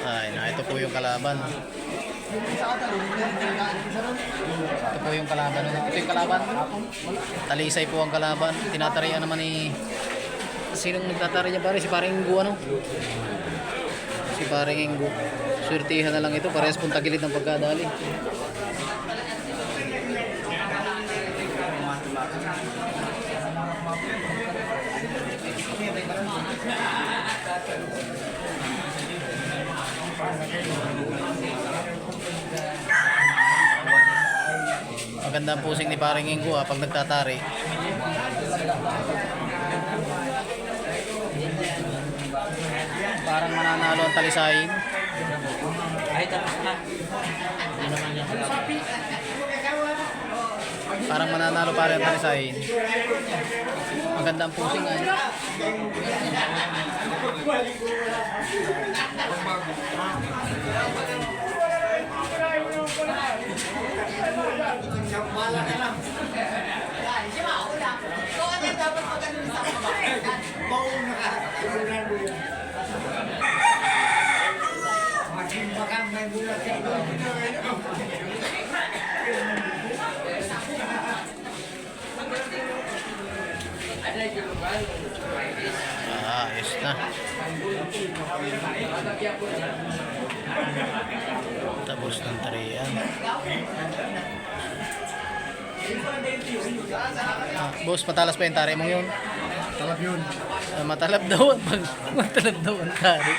Ay, na ito po yung kalaban. Ito po yung kalaban. Ito yung kalaban. Talisay po ang kalaban. Tinatarian naman ni... Sinong nagtatari niya pare? Si paring Inggo ano? Si paring Inggo. Surtihan na lang ito. Parehas pong tagilid ng pagkadali. Maganda ang pusing ni paring Inggo pag nagtatari. Parang mananalo ang talisayin. Ay, tapos na. Parang mananalo parang ang talisayin. Maganda ang pusing ay. Ayos na. Tapos ng tarian. Boss, matalas pa yung tari mong yun? Talab yun. Matalab daw ang tari.